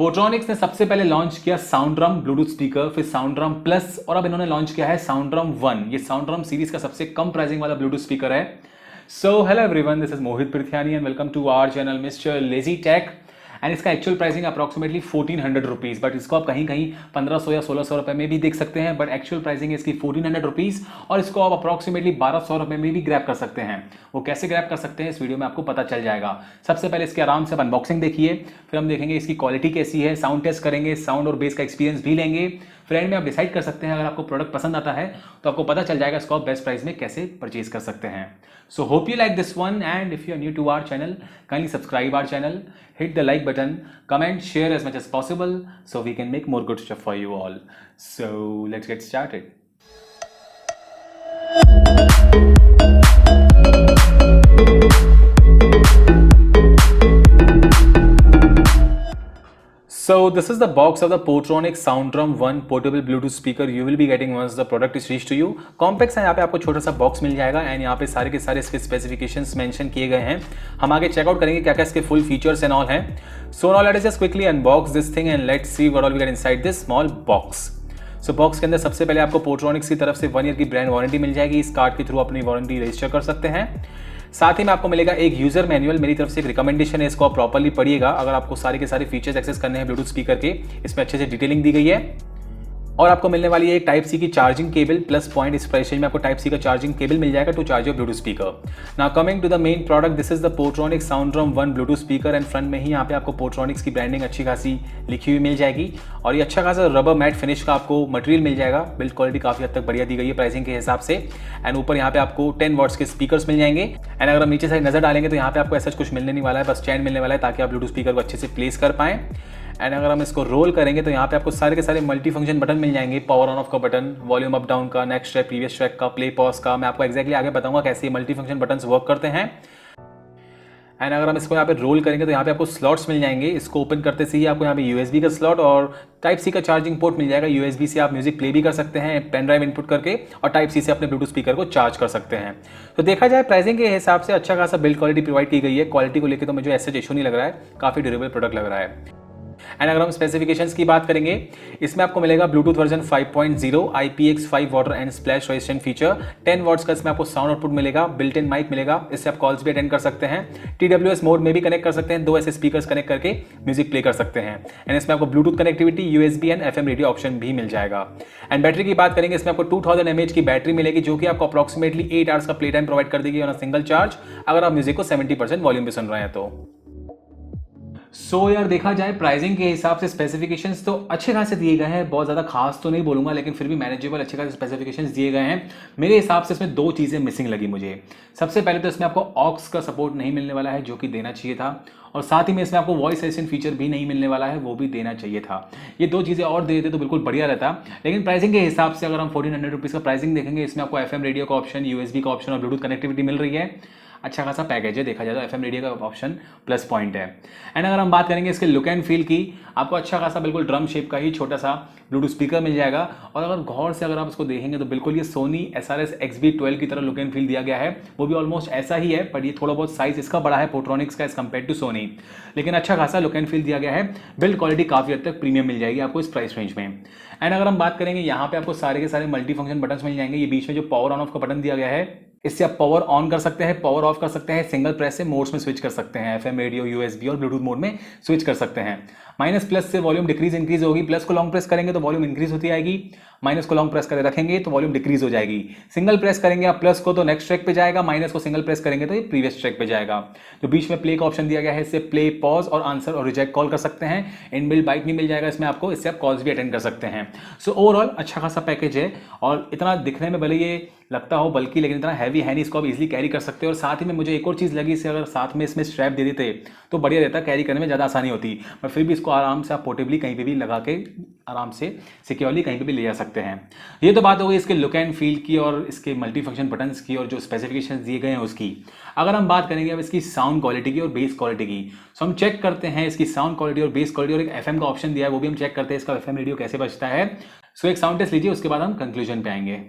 पोर्ट्रॉनिक्स ने सबसे पहले लॉन्च किया साउंड ड्रम ब्लूटूथ स्पीकर, फिर साउंड ड्रम प्लस और अब इन्होंने लॉन्च किया है साउंड ड्रम 1। ये साउंड ड्रम सीरीज का सबसे कम प्राइसिंग वाला ब्लूटूथ स्पीकर है। So hello everyone, this is Mohit Prithyani and welcome to our channel mister lazy tech. And इसका actual pricing approximately 1400 rupees, but इसको आप कहीं कहीं 1500 या 1600 रुपये में भी देख सकते हैं, बट एक्चुअल प्राइसिंग है इसकी 1400 रुपीज़ और इसको आप अप्रॉक्सिमेटली 1200 रुपये में भी ग्रैब कर सकते हैं। वो कैसे ग्रैब कर सकते हैं इस वीडियो में आपको पता चल जाएगा। सबसे पहले इसके आराम से अनबॉक्सिंग देखिए, फिर हम देखेंगे इसकी क्वालिटी कैसी है, साउंड टेस्ट करेंगे, साउंड और बेस का एक्सपीरियंस भी लेंगे। फिर एंड में आप डिसाइड कर सकते हैं, अगर आपको प्रोडक्ट पसंद आता है तो आपको पता चल जाएगा इसको आप बेस्ट प्राइस में कैसे परचेज कर सकते हैं। So hope you like this one and if you are new to our channel kindly subscribe our channel, hit the like button, comment, share as much as possible so we can make more good stuff for you all. So let's get started. So this is the box of the Portronics SoundDrum 1 portable Bluetooth speaker you will be getting once the product is reached to you. Compact है, यहाँ पे आपको छोटा सा box मिल जाएगा and यहाँ पे सारे के सारे इसके स्पेसिफिकेशंस मेंशन किए गए हैं। हम आगे चेकआउट करेंगे क्या क्या इसके फुल फीचर्स एंड ऑल हैं। So now let us just quickly unbox this thing and let's see what all we get inside this small box. So box के अंदर सबसे पहले आपको पोर्ट्रॉनिक्स की तरफ से 1 ईयर की ब्रांड वारंटी मिल जाएगी। इस कार्ड के थ्रू अपनी वारंटी रजिस्टर कर सकते हैं। साथ ही में आपको मिलेगा एक यूजर मैनुअल, मेरी तरफ से एक रिकमेंडेशन है, इसको आप प्रॉपर्ली पढ़िएगा अगर आपको सारे के सारे फीचर्स एक्सेस करने हैं ब्लूटूथ स्पीकर के। इसमें अच्छे से डिटेलिंग दी गई है और आपको मिलने वाली है एक टाइप सी की चार्जिंग केबल। प्लस पॉइंट इस प्राइस रेंज में आपको टाइप सी का चार्जिंग केबल मिल जाएगा to charge your Bluetooth speaker. Now coming to the main product, this is the Portronics SoundDrum 1 Bluetooth speaker and front में ही यहाँ पे आपको पोर्ट्रॉनिक्स की ब्रांडिंग अच्छी खासी लिखी हुई मिल जाएगी और ये अच्छा खासा रबर मैट फिनिश का आपको मटेरियल मिल जाएगा। बिल्ड क्वालिटी काफी हद तक बढ़िया दी गई है प्राइसिंग के हिसाब से। एंड ऊपर यहाँ पे आपको 10 वॉट्स के स्पीकर्स मिल जाएंगे एंड अगर हम नीचे से नजर डालेंगे तो यहाँ पे आपको ऐसा कुछ मिलने नहीं वाला है, बस स्टैंड मिलने वाला है ताकि आप ब्लूटूथ स्पीकर को अच्छे से प्लेस कर पाएं। एंड अगर हम इसको रोल करेंगे तो यहाँ पे आपको सारे के सारे मल्टी फंक्शन बटन मिल जाएंगे, पावर ऑन ऑफ का बटन, वॉल्यूम अप डाउन का, नेक्स्ट ट्रैक, प्रीवियस ट्रैक का, प्ले पॉज का। मैं आपको एक्जैक्टली आगे बताऊंगा कैसे ये मल्टी फंक्शन बटन्स वर्क करते हैं। एंड अगर हम इसको यहाँ पे रोल करेंगे तो यहाँ पे आपको स्लॉट्स मिल जाएंगे। इसको ओपन करते से ही आपको यहाँ पे यूएसबी का स्लॉट और टाइप सी का चार्जिंग पोर्ट मिल जाएगा। यूएसबी से आप म्यूजिक प्ले भी कर सकते हैं पेन ड्राइव इनपुट करके और टाइप सी से अपने ब्लूटूथ स्पीकर को चार्ज कर सकते हैं। तो देखा जाए प्राइसिंग के हिसाब से अच्छा खासा बिल्ड क्वालिटी प्रोवाइड की गई है। क्वालिटी को लेकर तो मुझे ऐसे इशू नहीं लग रहा है, काफी ड्यूरेबल प्रोडक्ट लग रहा है। एंड अगर हम स्पेसिफिकेशंस की बात करेंगे, इसमें आपको मिलेगा Bluetooth version 5.0, IPX5 water and splash resistant feature, 10 watts का इसमें आपको साउंड आउटपुट मिलेगा, बिल्ट इन माइक मिलेगा, इससे आप कॉल्स भी अटेंड कर सकते हैं। TWS मोड में भी कनेक्ट कर सकते हैं, 2 ऐसे स्पीकर्स कनेक्ट करके म्यूजिक प्ले कर सकते हैं। एंड इसमें आपको Bluetooth connectivity, USB and FM radio option भी मिल जाएगा। एंड बैटरी की बात करेंगे, इसमें आपको 2000 mAh की बैटरी मिलेगी जो कि आपको अप्रॉक्सिमेटली 8 आवर्स का प्ले टाइम प्रोवाइड कर देगी ऑन सिंगल चार्ज, अगर आप म्यूजिक को 70% वॉल्यूम पे सुन रहे हैं तो। यार देखा जाए प्राइसिंग के हिसाब से स्पेसिफिकेशंस तो अच्छे खासे दिए गए हैं, बहुत ज़्यादा खास तो नहीं बोलूँगा लेकिन फिर भी मैनेजेबल अच्छे खासे स्पेसिफिकेशंस दिए गए हैं। मेरे हिसाब से इसमें 2 चीज़ें मिसिंग लगी मुझे। सबसे पहले तो इसमें आपको ऑक्स का सपोर्ट नहीं मिलने वाला है जो कि देना चाहिए था, और साथ ही में इसमें आपको वॉइस असिस्टेंट फीचर भी नहीं मिलने वाला है, वो भी देना चाहिए था। ये 2 चीज़ें और दे देते तो बिल्कुल बढ़िया रहता। लेकिन प्राइसिंग के हिसाब से अगर हम 1400 रुपीज़ का प्राइसिंग देखेंगे, इसमें आपको FM रेडियो का ऑप्शन, USB का ऑप्शन और ब्लूटूथ कनेक्टिविटी मिल रही है। अच्छा खासा पैकेज है, देखा जाए तो FM रेडियो का ऑप्शन प्लस पॉइंट है। एंड अगर हम बात करेंगे इसके लुक एंड फील की, आपको अच्छा खासा बिल्कुल ड्रम शेप का ही छोटा सा ब्लूटूथ स्पीकर मिल जाएगा और अगर गौर से अगर आप इसको देखेंगे तो बिल्कुल ये सोनी SRS XB12 की तरह लुक एंड फील दिया गया है। वो भी ऑलमोस्ट ऐसा ही है, पर ये थोड़ा बहुत साइज इसका बड़ा है पोर्ट्रॉनिक्स का एज कम्पेयर टू सोनी, लेकिन अच्छा खासा लुक एंड फील दिया गया है। बिल्ड क्वालिटी काफी हद तक प्रीमियम मिल जाएगी आपको इस प्राइस रेंज में। एंड अगर हम बात करेंगे, यहाँ पे आपको सारे के सारे मल्टी फंक्शन बटन मिल जाएंगे। ये बीच में जो पावर ऑन ऑफ का बटन दिया गया है, इससे आप पावर ऑन कर सकते हैं, पावर ऑफ कर सकते हैं, सिंगल प्रेस से मोड्स में स्विच कर सकते हैं, FM रेडियो, USB और ब्लूटूथ मोड में स्विच कर सकते हैं। माइनस प्लस से वॉल्यूम डिक्रीज इंक्रीज होगी, प्लस को लॉन्ग प्रेस करेंगे तो वॉल्यूम इंक्रीज होती आएगी, माइनस को लॉन्ग प्रेस कर रखेंगे तो वॉल्यूम डिक्रीज हो जाएगी। सिंगल प्रेस करेंगे आप प्लस को तो नेक्स्ट ट्रैक पे जाएगा, माइनस को सिंगल प्रेस करेंगे तो ये प्रीवियस ट्रैक पे जाएगा। जो बीच में प्ले का ऑप्शन दिया गया है, इससे प्ले, पॉज और आंसर और रिजेक्ट कॉल कर सकते हैं। इनबिल्ट बाइक भी मिल जाएगा इसमें आपको, इससे आप कॉल्स भी अटेंड कर सकते हैं। सो ओवरऑल अच्छा खासा पैकेज है और इतना दिखने में भले ये लगता हो बल्कि, लेकिन इतना हैवी है नहीं, इसको आप इजीली कैरी कर सकते हो। और साथ ही में मुझे एक और चीज़ लगी, इसे अगर साथ में इसमें स्ट्रैप दे देते तो बढ़िया रहता, कैरी करने में ज़्यादा आसानी होती। पर फिर भी इसको आराम से आप पोर्टेबली कहीं पे भी लगा के आराम से सिक्योरली कहीं पे भी ले जा सकते हैं। ये तो बात हो गई इसके लुक एंड फील की और इसके मल्टी फंक्शन बटन्स की और जो स्पेसिफिकेशंस दिए गए हैं उसकी। अगर हम बात करेंगे अब इसकी साउंड क्वालिटी की और बेस क्वालिटी की, तो हम चेक करते हैं इसकी साउंड क्वालिटी और बेस क्वालिटी, और एक FM का ऑप्शन दिया है वो भी हम चेक करते हैं इसका FM रेडियो कैसे बजता है। सो एक साउंड टेस्ट लीजिए, उसके बाद हम कंक्लूजन पे आएंगे।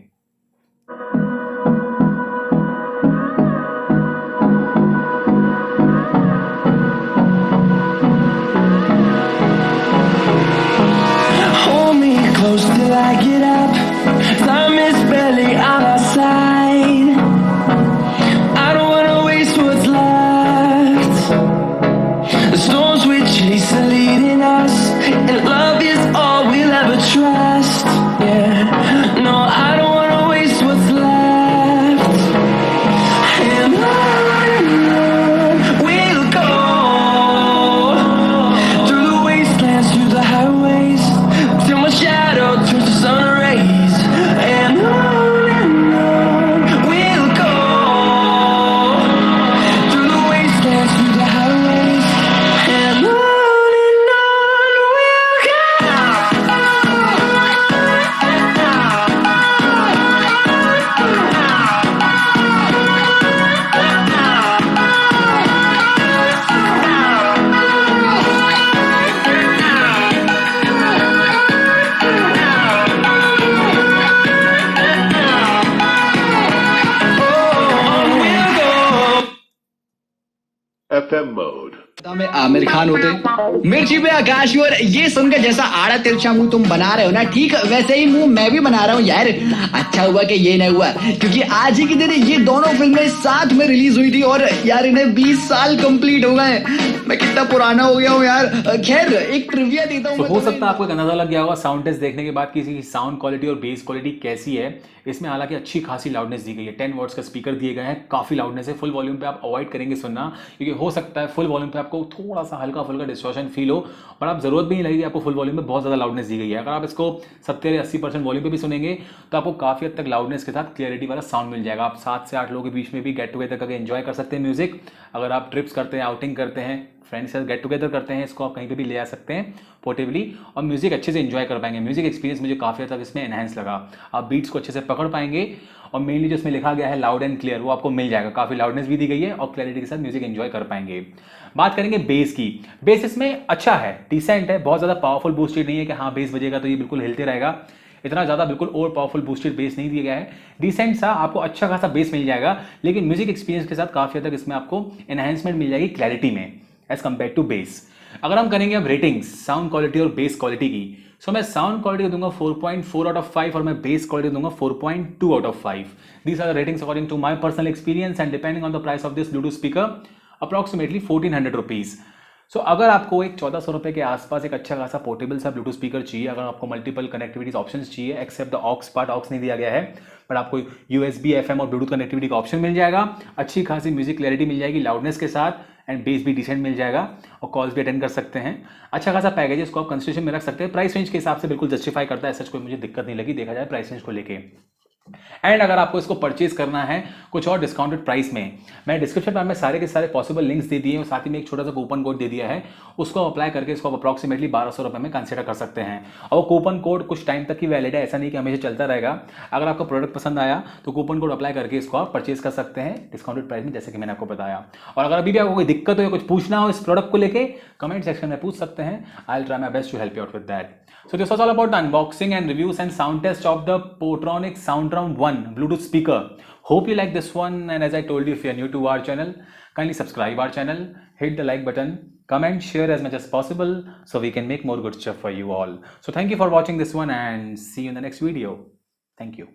FM mode. में आमिर खान होते, मिर्ची पे आकाश। और ये सुनकर जैसा आड़ा तिरछा मुंह तुम बना रहे हो ना, ठीक वैसे ही मुंह मैं भी बना रहा हूँ यार। अच्छा हुआ कि ये नहीं हुआ, क्योंकि आज ही के दिन ये दोनों फिल्में साथ में रिलीज हुई थी और यार इन्हें 20 साल कंप्लीट हो गए। मैं कितना पुराना हो गया हूँ यार। खैर एक ट्रिविया देता हूँ। हो सकता है आपको एक अंदाजा लग गया होगा साउंड टेस्ट देखने के बाद किसी की साउंड क्वालिटी और बेस क्वालिटी कैसी है। इसमें हालांकि अच्छी खासी लाउडनेस दी गई है, 10 वॉट्स का स्पीकर दिए गए हैं, काफी लाउडनेस है। फुल वॉल्यूम पे आप अवॉइड करेंगे सुनना, क्योंकि हो सकता है फुल वॉल्यूम पे आपको थोड़ा सा हल्का फुल्का डिस्टॉर्शन फील हो, पर आप जरूरत भी नहीं लगेगी आपको। फुल वॉल्यूम में बहुत ज्यादा लाउडनेस दी गई है। अगर आप इसको 70-80% वॉल्यूम पे भी सुनेंगे तो आपको काफी हद तक लाउडनेस के साथ क्लियरिटी वाला साउंड मिल जाएगा। आप 7 से 8 लोगों के बीच में भी गेट टुगेदर करके एंजॉय कर सकते हैं म्यूजिक। अगर आप ट्रिप्स करते हैं, आउटिंग करते हैं, फ्रेंड्स से गेट टुगेदर करते हैं, इसको आप कहीं पे भी ले आ सकते हैं पोर्टेबली और म्यूजिक अच्छे से एंजॉय कर पाएंगे। म्यूजिक एक्सपीरियंस मुझे काफ़ी हद तक इसमें एनहेंस लगा। आप बीट्स को अच्छे से पकड़ पाएंगे और मेनली जो इसमें लिखा गया है लाउड एंड क्लियर, वो आपको मिल जाएगा। काफ़ी लाउडनेस भी दी गई है और क्लैरिटी के साथ म्यूजिक एंजॉय कर पाएंगे। बात करेंगे बेस की। बेस इसमें अच्छा है, डिसेंट है, बहुत ज़्यादा पावरफुल बूस्टेड नहीं है कि हाँ बेस बजेगा तो ये बिल्कुल हिलते रहेगा। इतना ज़्यादा बिल्कुल ओवर पावरफुल बूस्टेड बेस नहीं दिया गया है। डिसेंट सा आपको अच्छा खासा बेस मिल जाएगा, लेकिन म्यूजिक एक्सपीरियंस के साथ काफ़ी हद तक इसमें आपको एनहेंसमेंट मिल जाएगी क्लैरिटी में एज कम्पेयर टू बेस। अगर हम करेंगे अब रेटिंग्स साउंड क्वालिटी और बेस क्वालिटी की, सो मैं साउंड क्वालिटी दूंगा 4.4 आउट ऑफ 5 और मैं बेस क्वालिटी दूंगा 4.2 out of 5। These are the ratings according to my personal experience and depending on the price of this Bluetooth speaker approximately 1400 rupees. So अगर आपको एक 1400 रुपए के आसपास एक अच्छा खासा पोर्टेबल सा ब्लूटूथ स्पीकर चाहिए, अगर आपको मल्टीपल कनेक्टिविटी ऑप्शंस चाहिए, except the aux part, aux नहीं दिया गया है, बट आपको USB FM और ब्लूटूथ कनेक्टिविटी का ऑप्शन मिल जाएगा, अच्छी खासी म्यूजिक क्लैरिटी मिल जाएगी लाउडनेस के साथ एंड बेस भी डिसेंट मिल जाएगा और कॉल्स भी अटेंड कर सकते हैं। अच्छा खासा पैकेज है, इसको आप कंसिडरेशन में रख सकते हैं। प्राइस रेंज के हिसाब से बिल्कुल जस्टिफाई करता है, सच कोई मुझे दिक्कत नहीं लगी देखा जाए प्राइस रेंज को लेके। एंड अगर आपको इसको परचेज करना है कुछ और डिस्काउंटेड प्राइस में, मैं डिस्क्रिप्शन में सारे के सारे पॉसिबल लिंक्स दे दिए और साथ ही में एक छोटा सा कूपन कोड दे दिया है, उसको अप्लाई करके इसको आप अप्रॉक्सीमेटली 1200 रुपये में कंसिडर कर सकते हैं। और वो कूपन कोड कुछ टाइम तक की वैलिड है, ऐसा नहीं कि हमेशा चलता रहेगा। अगर आपको प्रोडक्ट पसंद आया तो कूपन कोड अप्लाई करके इसको आप परचेज कर सकते हैं डिस्काउंटेड प्राइस में, जैसे कि मैंने आपको बताया। और अगर अभी भी आपको कोई दिक्कत हो या कुछ पूछना हो इस प्रोडक्ट को लेके, कमेंट सेक्शन में पूछ सकते हैं। I will try my best to help you out with that. So this was all about the unboxing and reviews and sound test of the Portronic SoundDrum 1 Bluetooth speaker. Hope you like this one, and as I told you, if you are new to our channel, kindly subscribe our channel, hit the like button, comment, share as much as possible so we can make more good stuff for you all. So thank you for watching this one and see you in the next video. Thank you.